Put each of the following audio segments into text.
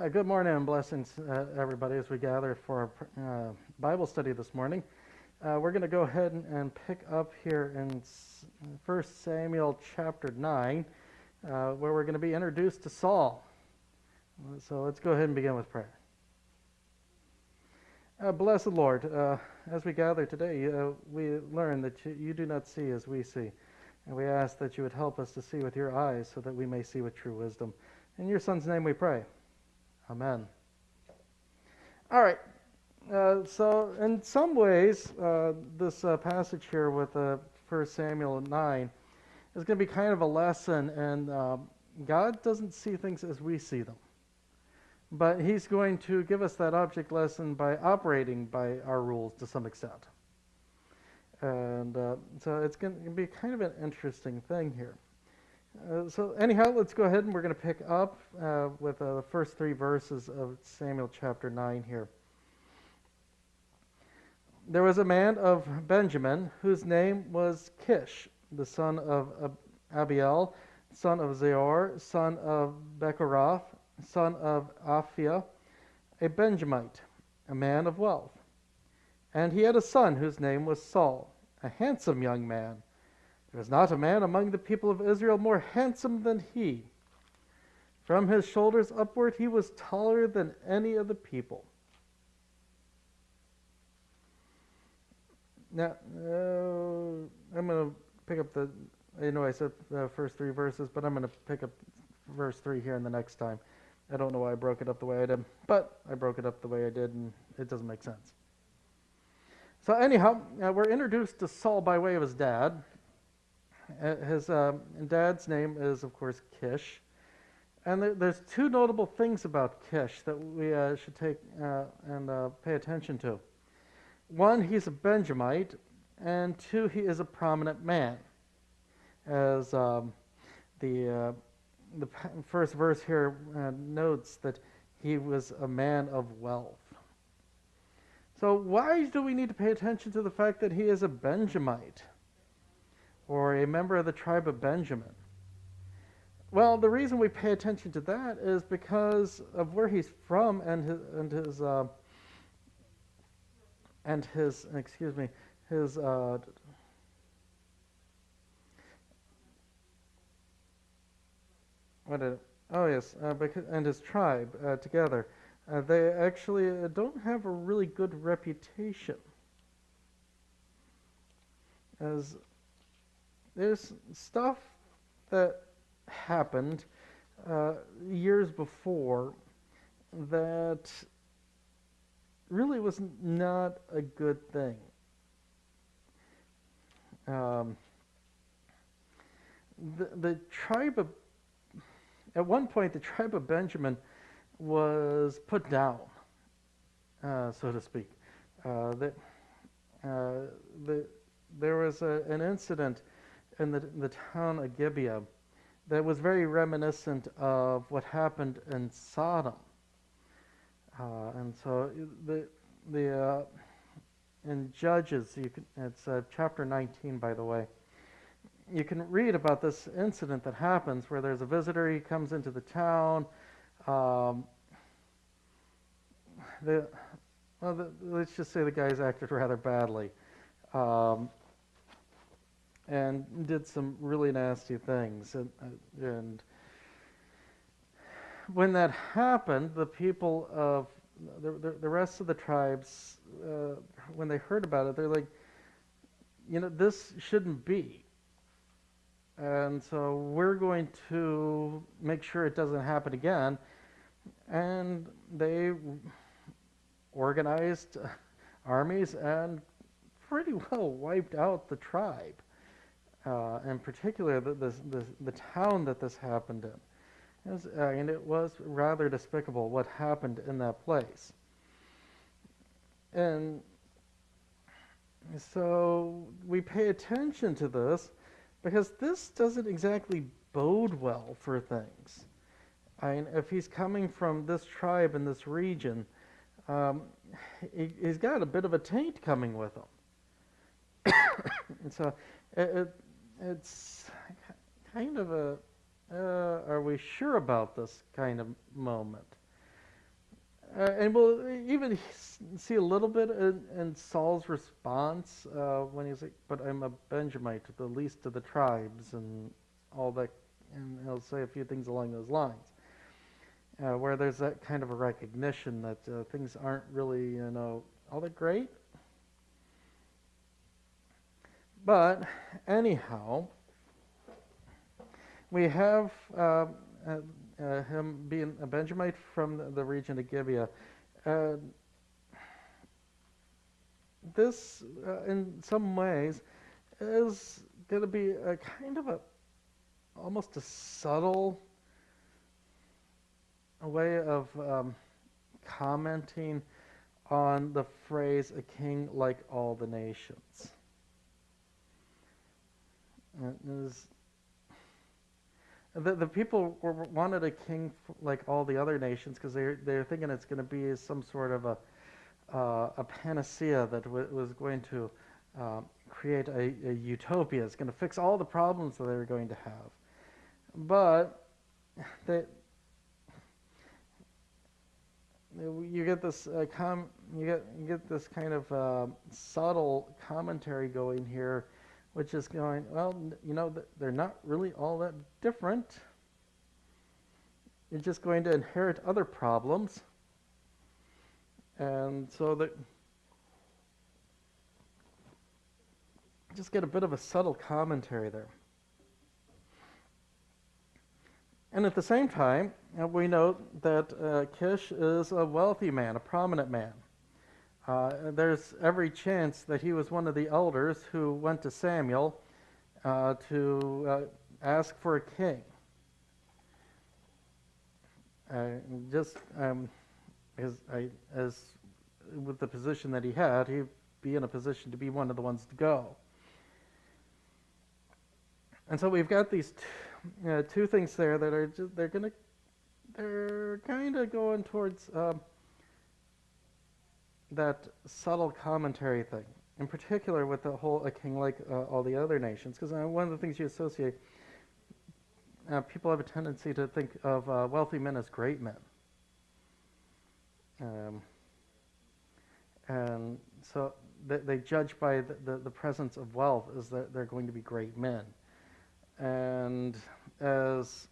Good morning and blessings, everybody, as we gather for our Bible study this morning. We're going to go ahead and pick up here in 1 Samuel chapter 9, where we're going to be introduced to Saul. So let's go ahead and begin with prayer. Blessed Lord, as we gather today, we learn that you do not see as we see. And we ask that you would help us to see with your eyes so that we may see with true wisdom. In your Son's name we pray. Amen. All right. So in some ways, this passage here with 1 Samuel 9 is going to be kind of a lesson, and God doesn't see things as we see them. But he's going to give us that object lesson by operating by our rules to some extent. And so it's going to be kind of an interesting thing here. So anyhow, let's go ahead and we're going to pick up with the first three verses of Samuel chapter 9 here. There was a man of Benjamin whose name was Kish, the son of Abiel, son of Zeror, son of Bekorath, son of Abiel, a Benjamite, a man of wealth. And he had a son whose name was Saul, a handsome young man. There was not a man among the people of Israel more handsome than he. From his shoulders upward he was taller than any of the people. Now, I'm going to pick up I said the first three verses, but I'm going to pick up verse 3 here in the next time. I don't know why I broke it up the way I did, but I broke it up the way I did, and it doesn't make sense. So anyhow, we're introduced to Saul by way of his dad. His dad's name is, of course, Kish. And there's two notable things about Kish that we should take and pay attention to. One, he's a Benjamite, and two, he is a prominent man. As the first verse here notes that he was a man of wealth. So why do we need to pay attention to the fact that he is a Benjamite, or a member of the tribe of Benjamin? Well, the reason we pay attention to that is because of where he's from and his his tribe together. They actually don't have a really good reputation, as there's stuff that happened years before that really was not a good thing. The tribe of, at one point, the tribe of Benjamin was put down, so to speak. There was an incident in the town of Gibeah that was very reminiscent of what happened in Sodom. And so in Judges, it's chapter 19, by the way, you can read about this incident that happens where there's a visitor, he comes into the town. Let's just say the guys acted rather badly. And did some really nasty things. And when that happened, the people of the rest of the tribes, when they heard about it, they're like, this shouldn't be. And so we're going to make sure it doesn't happen again. And they organized armies and pretty well wiped out the tribe. In particular, the town that this happened in. And it was rather despicable what happened in that place. And so we pay attention to this because this doesn't exactly bode well for things. I mean, if he's coming from this tribe in this region, he's got a bit of a taint coming with him. And so it's kind of a, are we sure about this kind of moment? And we'll even see a little bit in Saul's response when he's like, "But I'm a Benjamite, the least of the tribes," and all that, and he'll say a few things along those lines, where there's that kind of a recognition that things aren't really, all that great. But anyhow, we have him being a Benjamite from the region of Gibeah. Uh, this, in some ways, is going to be a kind of almost a subtle way of commenting on the phrase "a king like all the nations." The people wanted a king like all the other nations because they're thinking it's going to be some sort of a panacea that was going to create a utopia. It's going to fix all the problems that they were going to have. But they, you get this you get this kind of subtle commentary going here, which is going, well, they're not really all that different. You're just going to inherit other problems. And so that just get a bit of a subtle commentary there. And at the same time, we note that Kish is a wealthy man, a prominent man. There's every chance that he was one of the elders who went to Samuel to ask for a king. As with the position that he had, he'd be in a position to be one of the ones to go. And so we've got these two things there that are just, they're kind of going towards that subtle commentary thing, in particular with the whole "a king like all the other nations," because one of the things you associate, people have a tendency to think of wealthy men as great men. And so they judge by the presence of wealth as that they're going to be great men. And as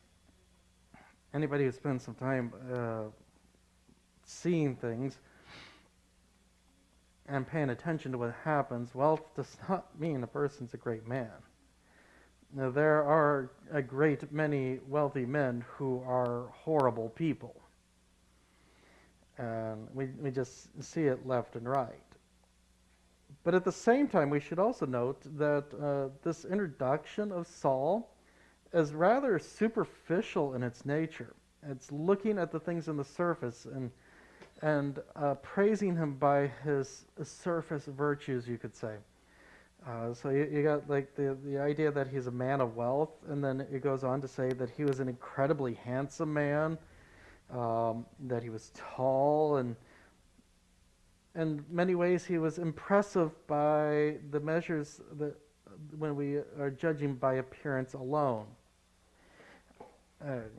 anybody who spends some time seeing things and paying attention to what happens, wealth does not mean a person's a great man. Now, there are a great many wealthy men who are horrible people. And we just see it left and right. But at the same time, we should also note that this introduction of Saul is rather superficial in its nature. It's looking at the things on the surface and praising him by his surface virtues, you could say. So you got like the idea that he's a man of wealth, and then it goes on to say that he was an incredibly handsome man, that he was tall, and in many ways he was impressive by the measures that when we are judging by appearance alone. And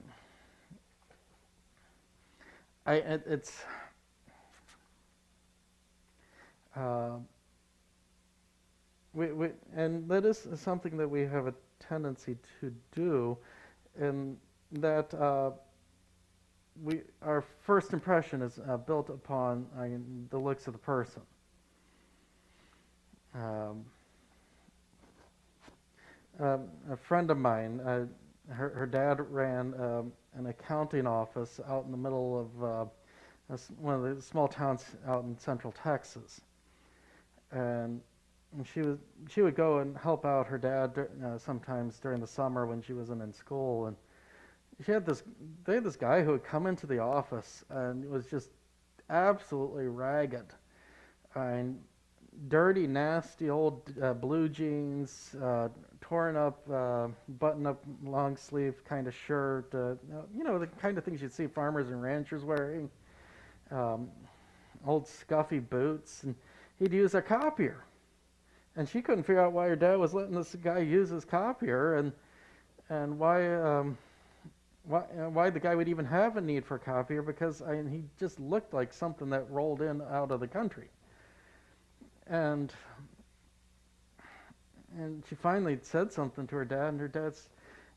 that is something that we have a tendency to do, in that our first impression is built upon the looks of the person. A friend of mine, her dad ran an accounting office out in the middle of one of the small towns out in central Texas, and she would go and help out her dad sometimes during the summer when she wasn't in school, and they had this guy who would come into the office and was just absolutely ragged, and dirty, nasty old blue jeans, torn up, button-up, long-sleeve kind of shirt, the kind of things you'd see farmers and ranchers wearing, old scuffy boots, and he'd use a copier. And she couldn't figure out why her dad was letting this guy use his copier, and why why the guy would even have a need for a copier, because he just looked like something that rolled in out of the country. And she finally said something to her dad, and her dad's,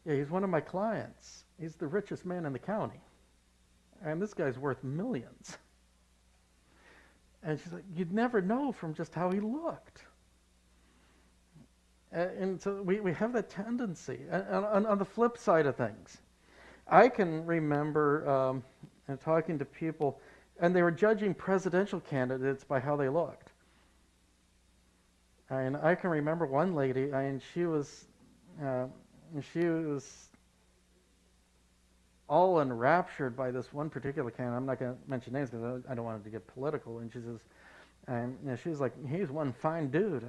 yeah, he's one of my clients. He's the richest man in the county. And this guy's worth millions. And she's like, you'd never know from just how he looked. And so we have that tendency. On the flip side of things, I can remember talking to people, and they were judging presidential candidates by how they looked. And I can remember one lady, she was all enraptured by this one particular candidate. I'm not going to mention names because I don't want it to get political. And she says, she's like, he's one fine dude.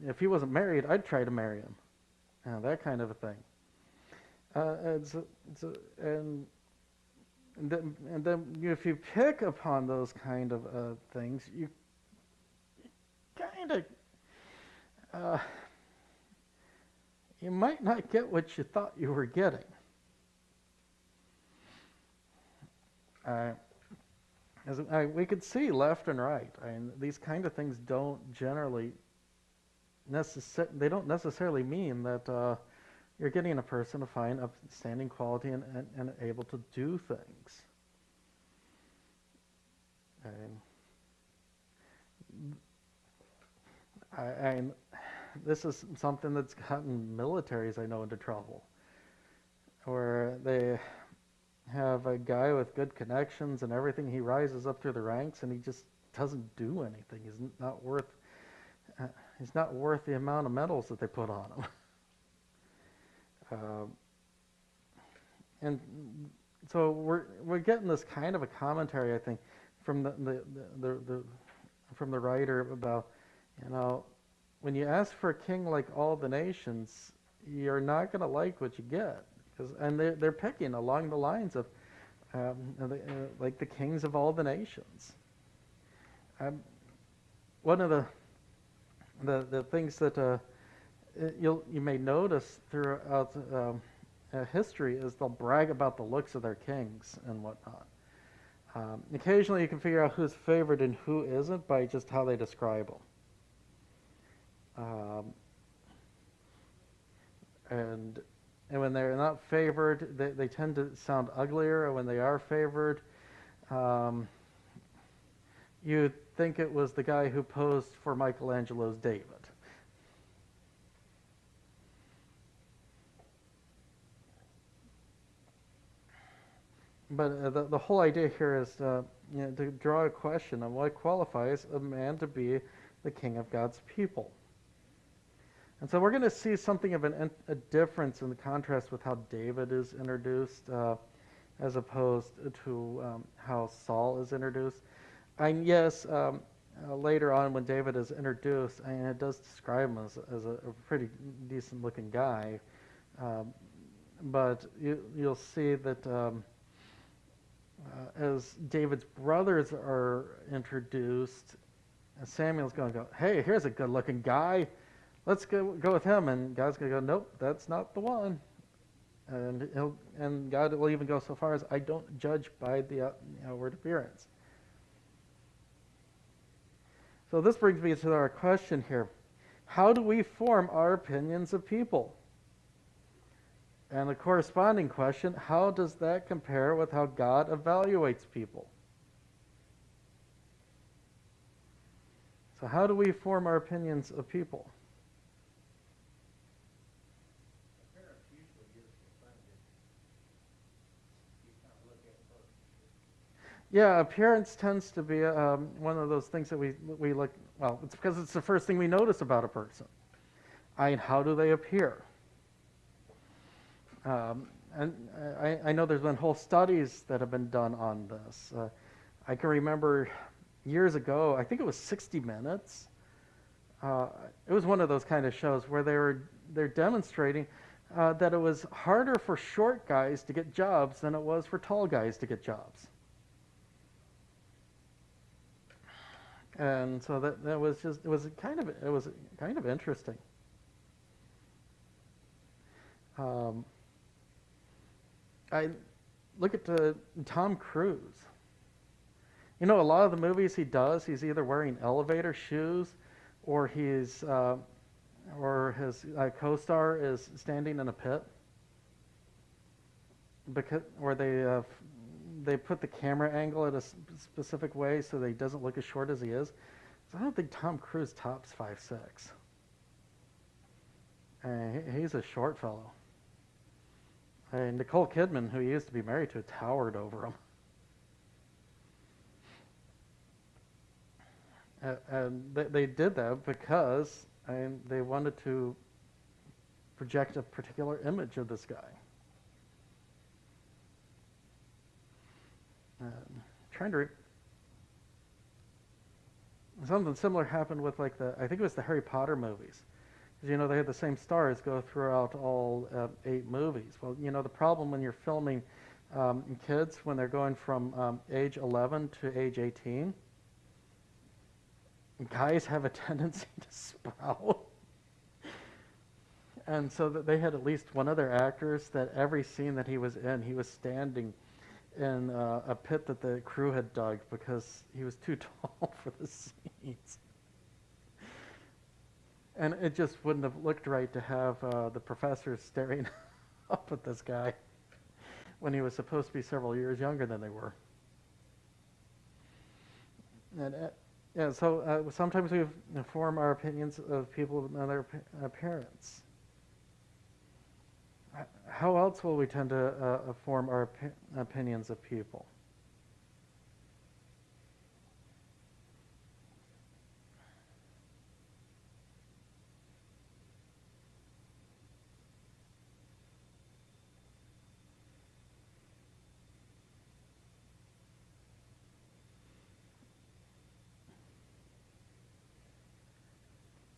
If he wasn't married, I'd try to marry him. That kind of a thing. And then if you pick upon those kind of things, you kind of you might not get what you thought you were getting. We could see left and right. These kind of things don't generally they don't necessarily mean that you're getting a person of fine, upstanding quality and able to do things. This is something that's gotten militaries, I know, into trouble, where they have a guy with good connections and everything. He rises up through the ranks and he just doesn't do anything. He's not worth the amount of medals that they put on him. And so we're getting this kind of a commentary, I think, from the writer about, when you ask for a king like all the nations, you're not going to like what you get. And they're picking along the lines of like the kings of all the nations. One of the things that you may notice throughout history is they'll brag about the looks of their kings and whatnot. Occasionally you can figure out who's favored and who isn't by just how they describe them. And when they're not favored, they tend to sound uglier. And when they are favored, you'd think it was the guy who posed for Michelangelo's David. But the whole idea here is to draw a question on what qualifies a man to be the king of God's people. And so we're going to see something of a difference in the contrast with how David is introduced as opposed to how Saul is introduced. And yes, later on when David is introduced, it does describe him as a pretty decent-looking guy. But you'll see that as David's brothers are introduced, Samuel's going to go, hey, here's a good-looking guy. Let's go with him. And God's going to go, nope, that's not the one. And God will even go so far as, I don't judge by the outward appearance. So this brings me to our question here. How do we form our opinions of people? And the corresponding question, how does that compare with how God evaluates people? So how do we form our opinions of people? Yeah, appearance tends to be one of those things that we look, well, it's because it's the first thing we notice about a person. How do they appear? And I know there's been whole studies that have been done on this. I can remember years ago, I think it was 60 Minutes. It was one of those kind of shows where they're demonstrating that it was harder for short guys to get jobs than it was for tall guys to get jobs. And so that was just it was kind of interesting. I look at Tom Cruise. You know, a lot of the movies he does, he's either wearing elevator shoes, or or his co-star is standing in a pit, where they put the camera angle at a specific way so that he doesn't look as short as he is. So I don't think Tom Cruise tops 5'6". He's a short fellow. Nicole Kidman, who he used to be married to, towered over him. And they did that because they wanted to project a particular image of this guy. Something similar happened with I think it was the Harry Potter movies. Because, you know, they had the same stars go throughout all 8 movies. Well, you know, the problem when you're filming kids when they're going from age 11 to age 18, guys have a tendency to sprout. And so that they had at least one other actors that every scene that he was in, he was standing in a pit that the crew had dug because he was too tall for the scenes. And it just wouldn't have looked right to have the professors staring up at this guy when he was supposed to be several years younger than they were. And yeah, so sometimes we form our opinions of people with their appearance. How else will we tend to form our opinions of people?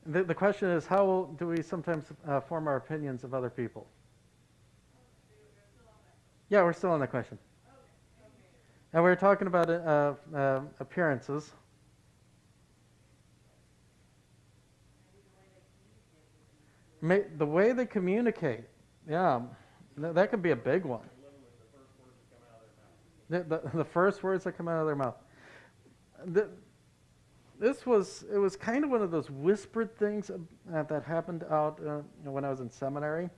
The question is, how do we sometimes form our opinions of other people? Yeah, we're still on that question. And we're talking about appearances. The way they communicate, yeah, that could be a big one. The first words that come out of their mouth. It was kind of one of those whispered things that happened out when I was in seminary,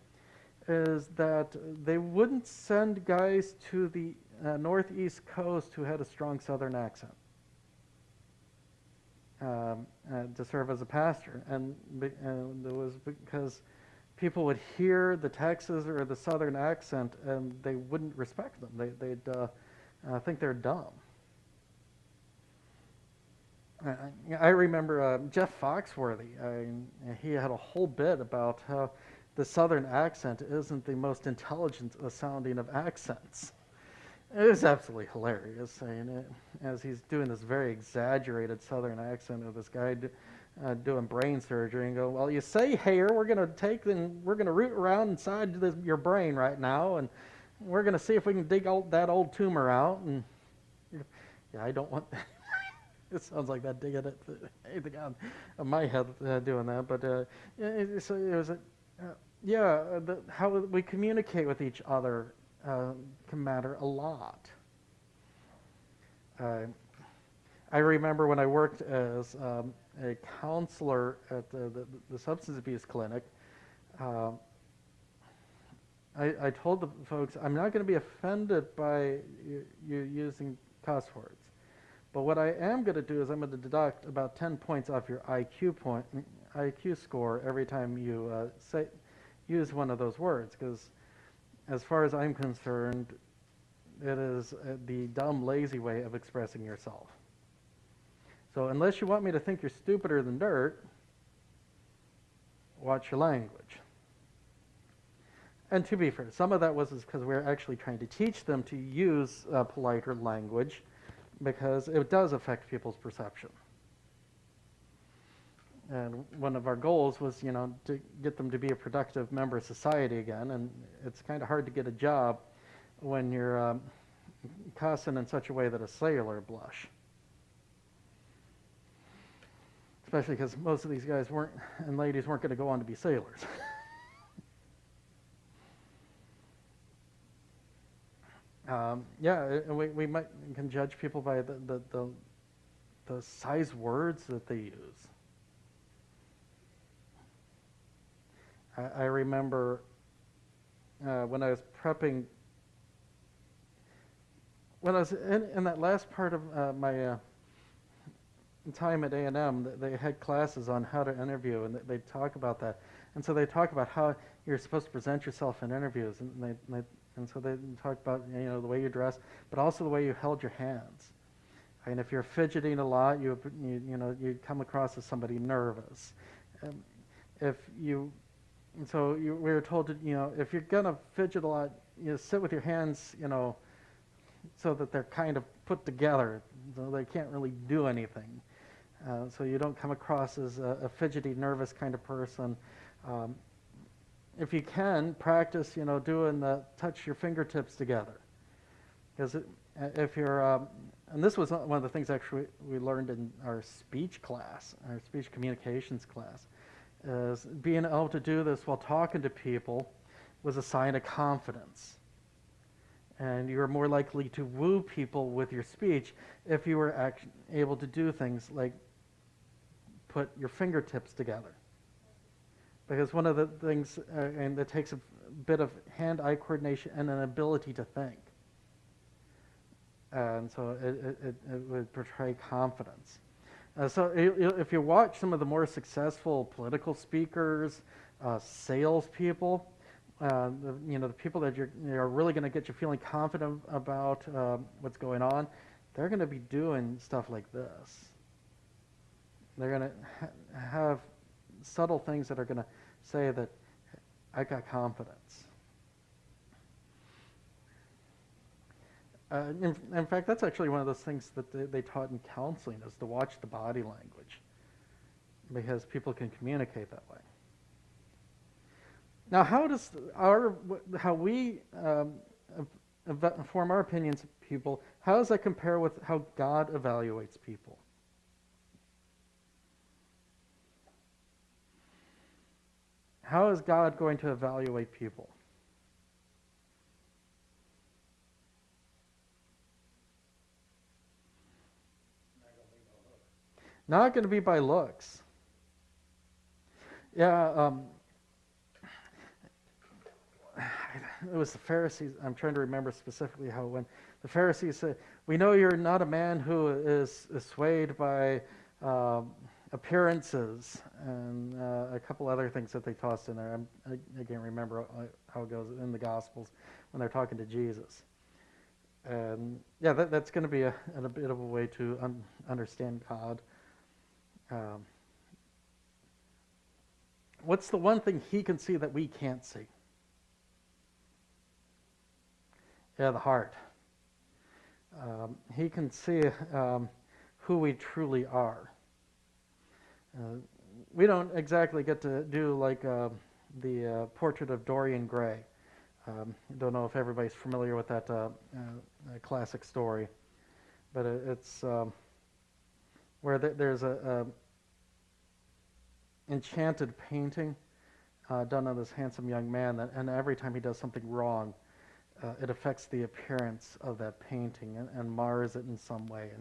is that they wouldn't send guys to the northeast coast who had a strong southern accent to serve as a pastor, and it was because people would hear the Texas or the southern accent and they wouldn't respect them. They'd think they're dumb. I remember Jeff Foxworthy. He had a whole bit about how the southern accent isn't the most intelligent sounding of accents. It was absolutely hilarious, as he's doing this very exaggerated southern accent of this guy doing brain surgery, and go, well, you say here, we're going to root around inside your brain right now, and we're going to see if we can dig that old tumor out. And yeah, I don't want. It sounds like that digging at anything on my head doing that, but so it was how we communicate with each other can matter a lot. I remember when I worked as a counselor at the substance abuse clinic, I told the folks, I'm not going to be offended by you using cuss words. But what I am going to do is I'm going to deduct about 10 points off your IQ score every time you use one of those words, because as far as I'm concerned, it is the dumb, lazy way of expressing yourself. So unless you want me to think you're stupider than dirt, watch your language. And to be fair, some of that was because we were actually trying to teach them to use politer language, because it does affect people's perception. And one of our goals was, to get them to be a productive member of society again. And it's kind of hard to get a job when you're cussing in such a way that a sailor blush. Especially because most of these guys and ladies weren't going to go on to be sailors. we might can judge people by the size words that they use. I remember when I was prepping, when I was in that last part of my time at A&M, they had classes on how to interview, and they talk about that. And so they talk about how you're supposed to present yourself in interviews, and so they talk about the way you dress, but also the way you held your hands. And if you're fidgeting a lot, you come across as somebody nervous. If you we were told to if you're gonna fidget a lot, sit with your hands so that they're kind of put together, so they can't really do anything. So you don't come across as a fidgety, nervous kind of person. If you can, practice, doing the touch your fingertips together. Because if you're, and this was one of the things actually we learned in our speech class, our speech communications class, is being able to do this while talking to people was a sign of confidence. And you were more likely to woo people with your speech if you were able to do things like put your fingertips together. Because one of the things, and it takes a bit of hand-eye coordination and an ability to think. And so it would portray confidence. So if you watch some of the more successful political speakers, salespeople, the people that are really going to get you feeling confident about what's going on, they're going to be doing stuff like this. They're going to have subtle things that are going to say that I got confidence. In fact, that's actually one of those things that they taught in counseling, is to watch the body language, because people can communicate that way. Now, how we form our opinions of people, how does that compare with how God evaluates people? How is God going to evaluate people? Not going to be by looks. Yeah, it was the Pharisees. I'm trying to remember specifically how when the Pharisees said, "We know you're not a man who is swayed by appearances," and a couple other things that they tossed in there. I can't remember how it goes in the Gospels when they're talking to Jesus. And yeah, that's going to be a bit of a way to understand God. What's the one thing he can see that we can't see? Yeah, the heart. He can see who we truly are. We don't exactly get to do like the portrait of Dorian Gray. Don't know if everybody's familiar with that classic story, but it's where there's a enchanted painting done of this handsome young man, and every time he does something wrong, it affects the appearance of that painting and mars it in some way.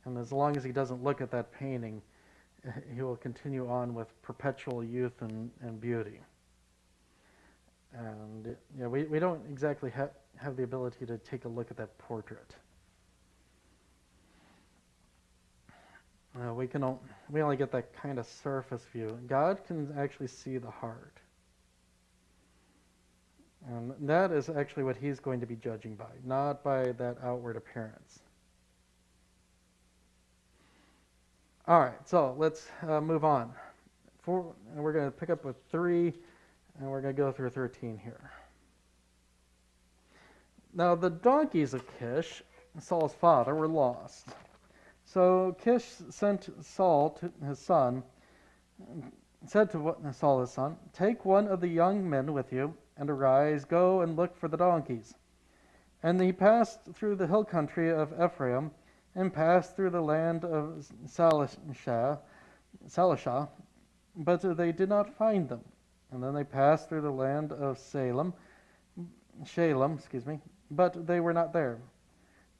And as long as he doesn't look at that painting, he will continue on with perpetual youth and beauty. And we don't exactly have the ability to take a look at that portrait. We only get that kind of surface view. God can actually see the heart. And that is actually what he's going to be judging by, not by that outward appearance. All right, so let's move on. And we're going to pick up with 3, and we're going to go through 13 here. Now, the donkeys of Kish, Saul's father, were lost. So Kish sent Saul to his son, said to Saul his son, "Take one of the young men with you, and arise, go and look for the donkeys." And he passed through the hill country of Ephraim, and passed through the land of Salishah, but they did not find them. And then they passed through the land of Salem, Shalem, but they were not there.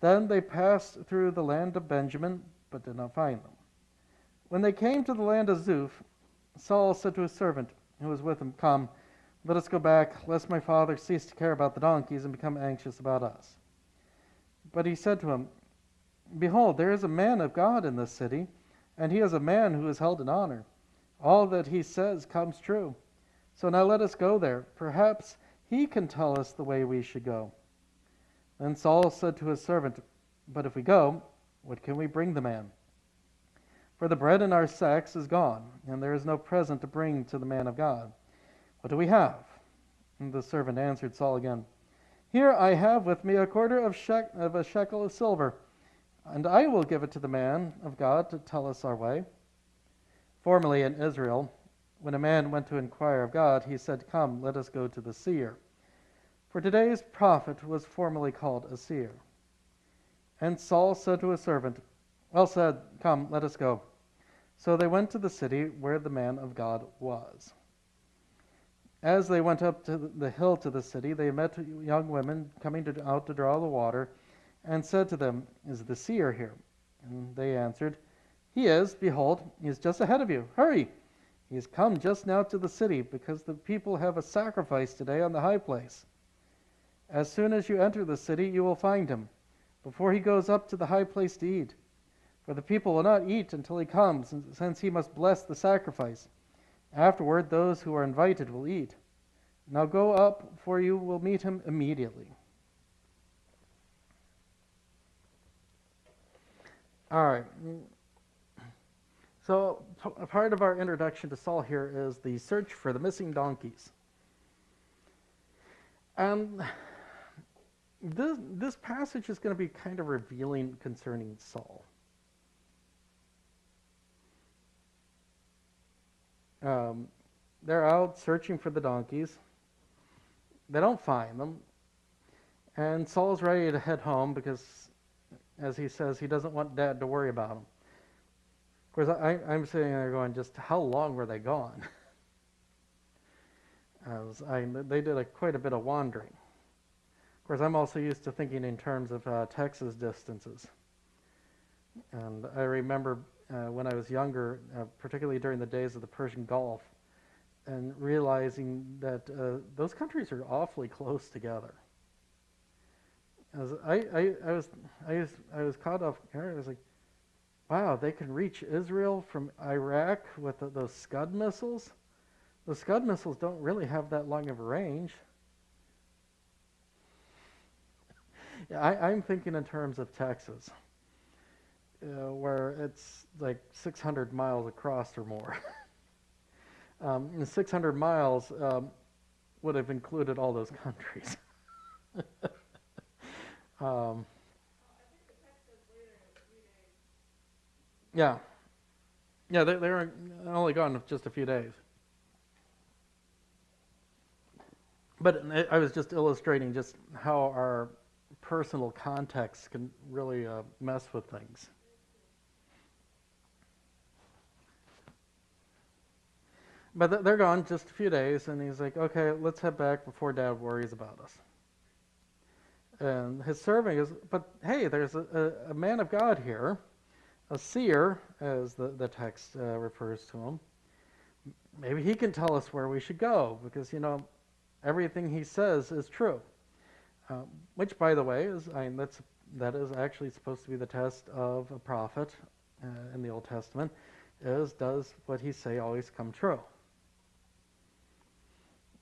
Then they passed through the land of Benjamin, but did not find them. When they came to the land of Zuph, Saul said to his servant who was with him, "Come, let us go back, lest my father cease to care about the donkeys and become anxious about us." But he said to him, "Behold, there is a man of God in this city, and he is a man who is held in honor. All that he says comes true. So now let us go there. Perhaps he can tell us the way we should go." Then Saul said to his servant, "But if we go, what can we bring the man? For the bread in our sacks is gone, and there is no present to bring to the man of God. What do we have?" And the servant answered Saul again, "Here I have with me a quarter of a shekel of silver, and I will give it to the man of God to tell us our way." Formerly in Israel, when a man went to inquire of God, he said, "Come, let us go to the seer." For today's prophet was formerly called a seer. And Saul said to his servant, "Well said, come, let us go." So they went to the city where the man of God was. As they went up to the hill to the city, they met young women coming out to draw the water, and said to them, "Is the seer here?" And they answered, "He is. Behold, he is just ahead of you. Hurry! He has come just now to the city, because the people have a sacrifice today on the high place. As soon as you enter the city, you will find him, before he goes up to the high place to eat. For the people will not eat until he comes, since he must bless the sacrifice. Afterward, those who are invited will eat. Now go up, for you will meet him immediately." All right. So a part of our introduction to Saul here is the search for the missing donkeys. And this passage is going to be kind of revealing concerning Saul. They're out searching for the donkeys. They don't find them. And Saul's ready to head home because, as he says, he doesn't want Dad to worry about him. Of course, I'm sitting there going, just how long were they gone? They did quite a bit of wandering. Of course, I'm also used to thinking in terms of Texas distances. And I remember when I was younger, particularly during the days of the Persian Gulf, and realizing that those countries are awfully close together. As I was caught off guard. I was like, wow, they can reach Israel from Iraq with those Scud missiles. Those Scud missiles don't really have that long of a range. Yeah, I'm thinking in terms of Texas, where it's like 600 miles across or more. 600 miles would have included all those countries. Yeah, they're only gone just a few days. But I was just illustrating just how our personal context can really mess with things. But they're gone just a few days, and he's like, "Okay, let's head back before Dad worries about us." And his servant goes, "But hey, there's a man of God here, a seer," as the text refers to him. "Maybe he can tell us where we should go, because, everything he says is true." Which, by the way, that is actually supposed to be the test of a prophet in the Old Testament, does what he say always come true?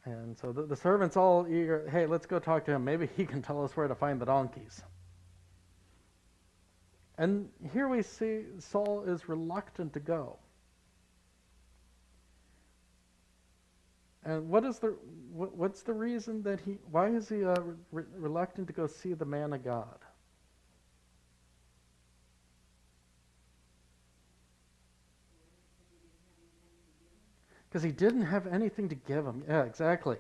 And so the servant's all eager, "Hey, let's go talk to him. Maybe he can tell us where to find the donkeys." And here we see Saul is reluctant to go. And what's the reason that why is he reluctant to go see the man of God? Because he didn't have anything to give him. Yeah, exactly.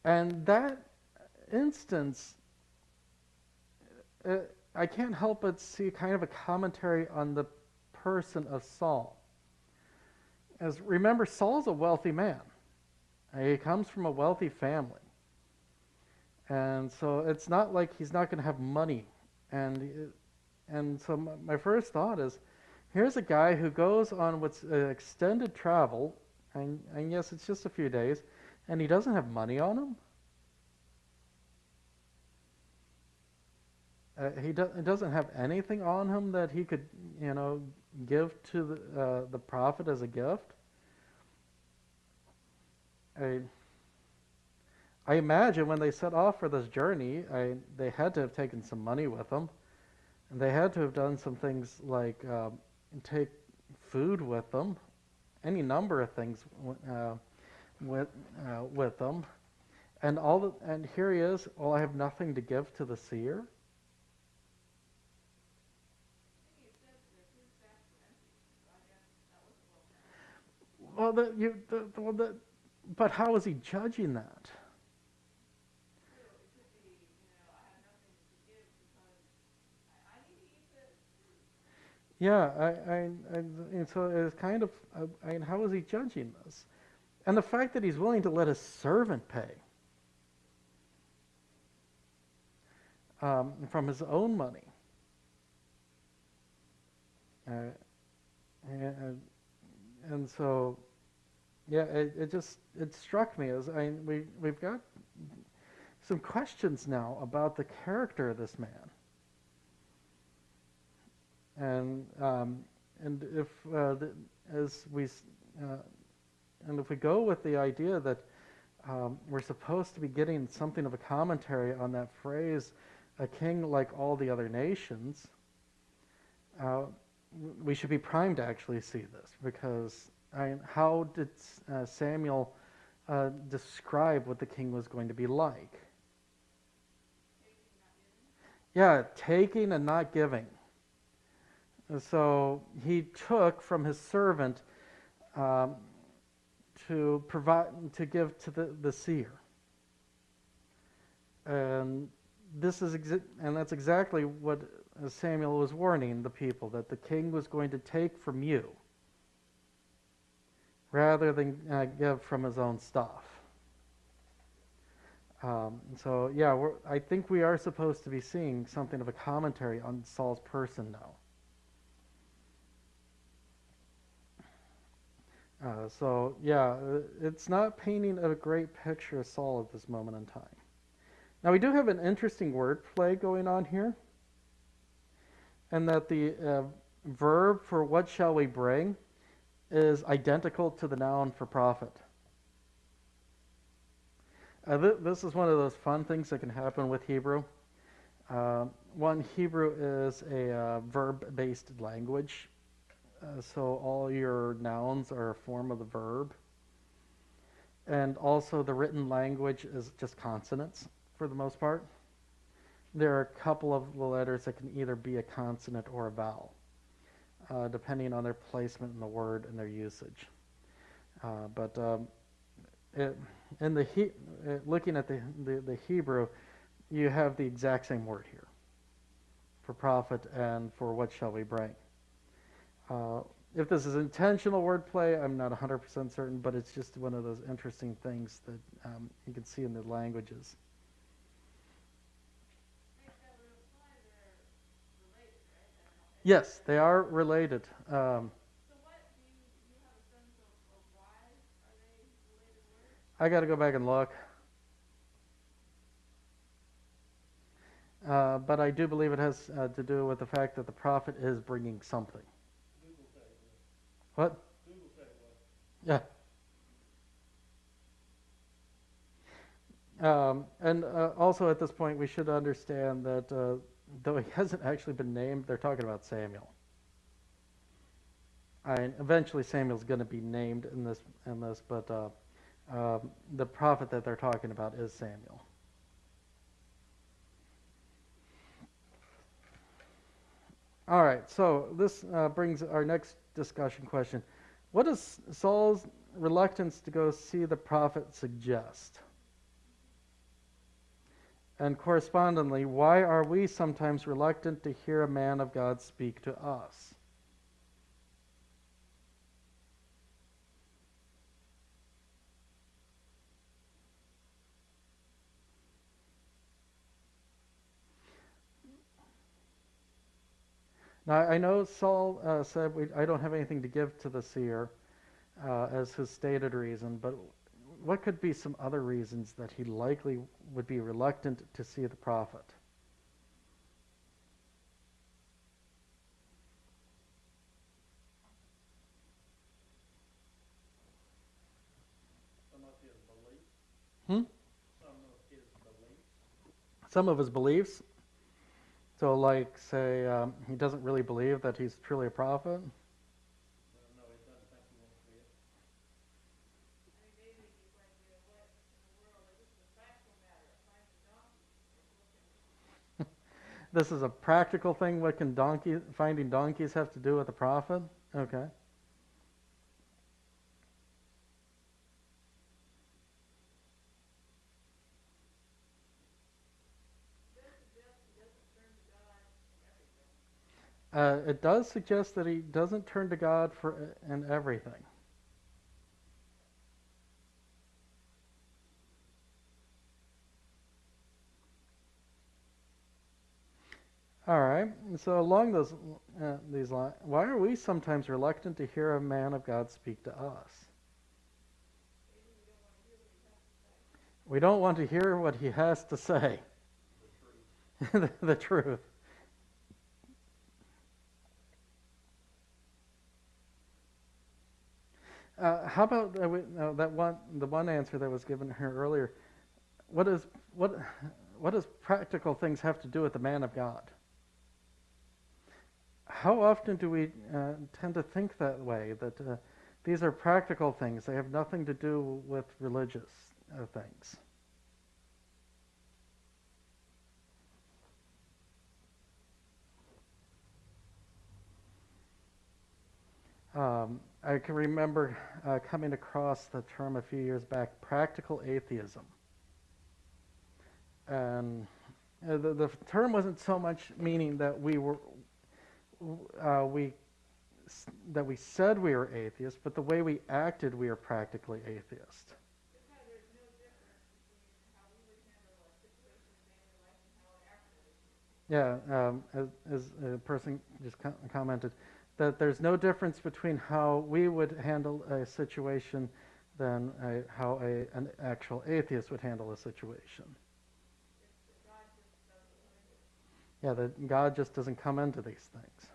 And that instance, I can't help but see kind of a commentary on the person of Saul. As remember, Saul's a wealthy man. He comes from a wealthy family. And so it's not like he's not going to have money. And so my first thought is, here's a guy who goes on what's extended travel, and yes, it's just a few days, and he doesn't have money on him. He doesn't have anything on him that he could, give to the prophet as a gift. I imagine when they set off for this journey, they had to have taken some money with them, and they had to have done some things like take food with them, any number of things with them, and here he is. Well, I have nothing to give to the seer. Well, but how is he judging that? Yeah, and so it's kind of, how is he judging this? And the fact that he's willing to let his servant pay from his own money. And so, yeah, it struck me as we've got some questions now about the character of this man. And if as we and if we go with the idea that we're supposed to be getting something of a commentary on that phrase, a king like all the other nations, we should be primed to actually see this, because how did Samuel describe what the king was going to be like? Yeah, taking and not giving. So he took from his servant to provide, to give to the seer, and that's exactly what Samuel was warning the people, that the king was going to take from you rather than give from his own stuff. So yeah, I think we are supposed to be seeing something of a commentary on Saul's person now. So yeah, it's not painting a great picture of Saul at this moment in time. Now we do have an interesting word play going on here, and that the verb for "what shall we bring" is identical to the noun for prophet. This is one of those fun things that can happen with Hebrew. One, Hebrew is a verb-based language. So all your nouns are a form of the verb. And also the written language is just consonants for the most part. There are a couple of the letters that can either be a consonant or a vowel, depending on their placement in the word and their usage. Looking at the Hebrew, you have the exact same word here for prophet and for what shall we bring. If this is intentional wordplay, I'm not 100% certain, but it's just one of those interesting things that you can see in the languages. Yes, they are related. So what, do you have a sense of why are they related words? I got to go back and look. But I do believe it has to do with the fact that the prophet is bringing something. What? Yeah. And also at this point, we should understand that though he hasn't actually been named, they're talking about Samuel. Eventually, Samuel's going to be named in this, but the prophet that they're talking about is Samuel. All right, so this brings our next discussion question. What does Saul's reluctance to go see the prophet suggest? And correspondingly, why are we sometimes reluctant to hear a man of God speak to us? Now, I know Saul said, I don't have anything to give to the seer as his stated reason, but what could be some other reasons that he likely would be reluctant to see the prophet? Hmm? Some of his beliefs. So, like, say, he doesn't really believe that he's truly a prophet. This is a practical thing. What can finding donkeys have to do with a prophet? Okay. It does suggest that he doesn't turn to God for in everything. All right. So along these lines, why are we sometimes reluctant to hear a man of God speak to us? We don't want to hear what he has to say. The truth. How about the one answer that was given here earlier? What is what does practical things have to do with the man of God? How often do we tend to think that way? That these are practical things; they have nothing to do with religious things. I can remember coming across the term a few years back, practical atheism. And the term wasn't so much meaning that uh, we that we said we were atheists, but the way we acted, we are practically atheist. Yeah, as a person just commented, that there's no difference between how we would handle a situation than how an actual atheist would handle a situation. Yeah, that God just doesn't come into these things.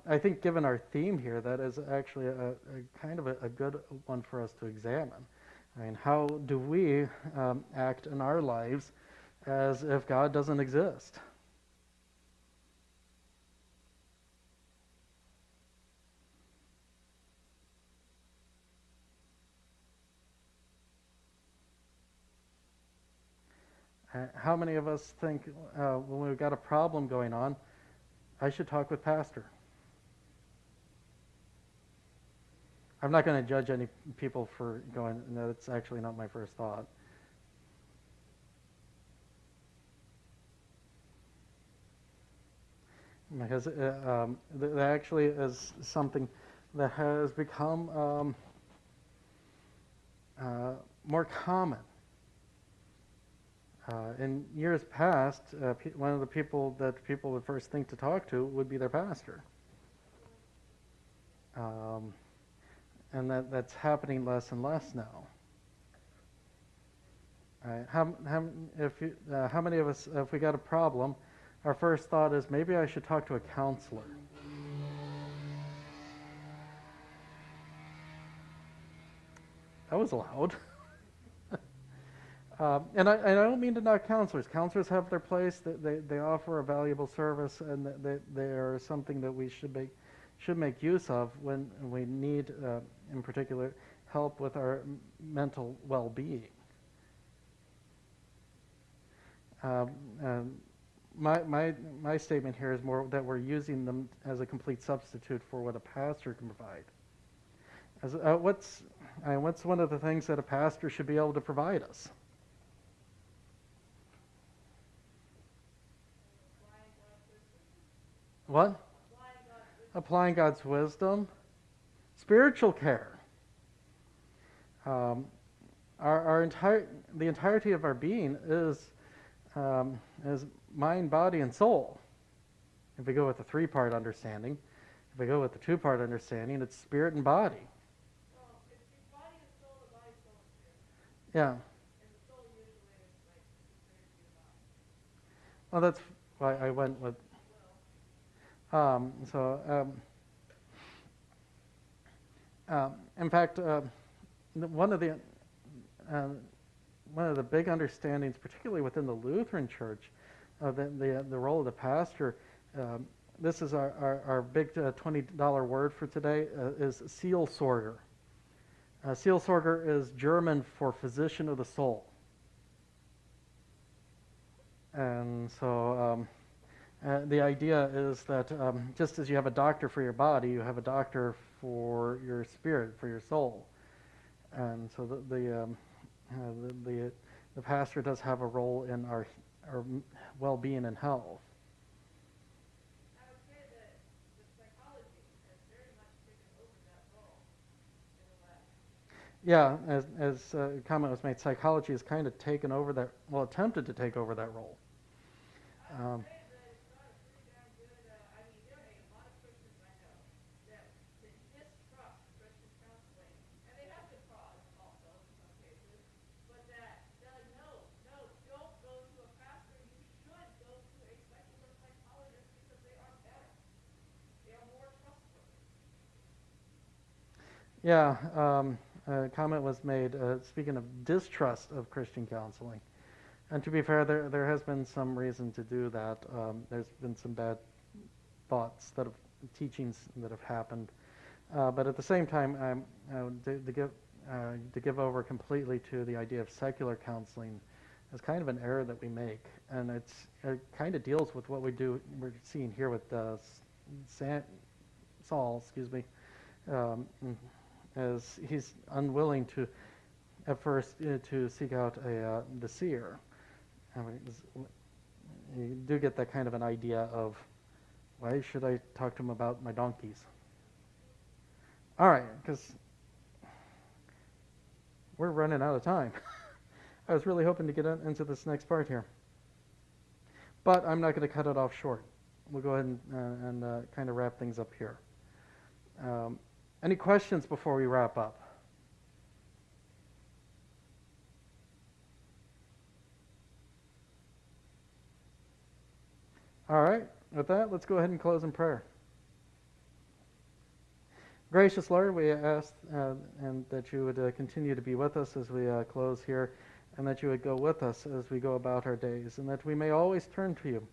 I think, given our theme here, that is actually a kind of a good one for us to examine. I mean, how do we act in our lives as if God doesn't exist? How many of us think when we've got a problem going on, I should talk with pastor? I'm not going to judge any people for going, no, that's actually not my first thought. Because that actually is something that has become more common. In years past, one of the people that people would first think to talk to would be their pastor. Um, and that's happening less and less now. How many of us, if we got a problem, our first thought is maybe I should talk to a counselor? That was loud. And I don't mean to knock counselors. Counselors have their place. They offer a valuable service, and they are something that we should make use of when we need, in particular, help with our mental well-being. Um, um, my statement here is more that we're using them as a complete substitute for what a pastor can provide. What's one of the things that a pastor should be able to provide us? What? Applying God's wisdom, spiritual care. Um, the entirety of our being is mind, body, and soul. If we go with the three-part understanding, if we go with the two-part understanding, it's spirit and body. Well, it's body and soul, the body, soul, and spirit. Yeah. And the soul usually is like considered to be the body. Well, that's why I went with. So, in fact, one of the uh, one of the big understandings, particularly within the Lutheran Church, of the role of the pastor. This is our big $20 word for today, is Seelsorger. Seelsorger is German for physician of the soul. And so the idea is that just as you have a doctor for your body, you have a doctor for your spirit, for your soul. And so the pastor does have a role in our well-being and health. I would say that the psychology has very much taken over that role in the West. Yeah, as a comment was made, psychology has kind of taken over that, well, attempted to take over that role. I would say that it's got a pretty darn good, I mean, there are a lot of Christians I know that distrust Christian counseling, and they have good cause also in some cases, but that they're like, no, don't go to a pastor, you should go to a secular psychologist because they are better. They are more trustworthy. Yeah, a comment was made, speaking of distrust of Christian counseling. And to be fair, there has been some reason to do that. There's been some bad thoughts teachings that have happened. But at the same time, to give over completely to the idea of secular counseling is kind of an error that we make. And it kind of deals with what we're seeing here with Saul, as he's unwilling to, at first, to seek out the seer. I mean, you do get that kind of an idea of, why should I talk to him about my donkeys? All right, because we're running out of time. I was really hoping to get into this next part here. But I'm not going to cut it off short. We'll go ahead and kind of wrap things up here. Any questions before we wrap up? All right, with that, let's go ahead and close in prayer. Gracious Lord, we ask and that you would continue to be with us as we close here, and that you would go with us as we go about our days, and that we may always turn to you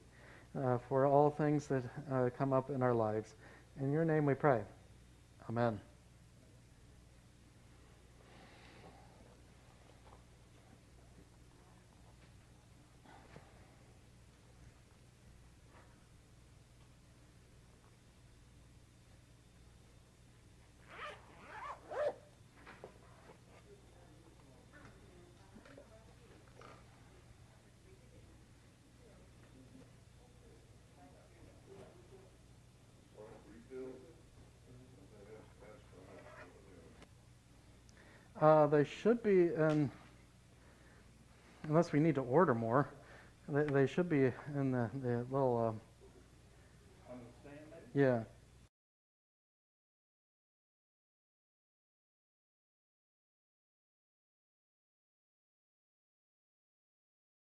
for all things that come up in our lives. In your name we pray. Amen. They should be unless we need to order more, they should be in the little, On the stand, maybe? yeah.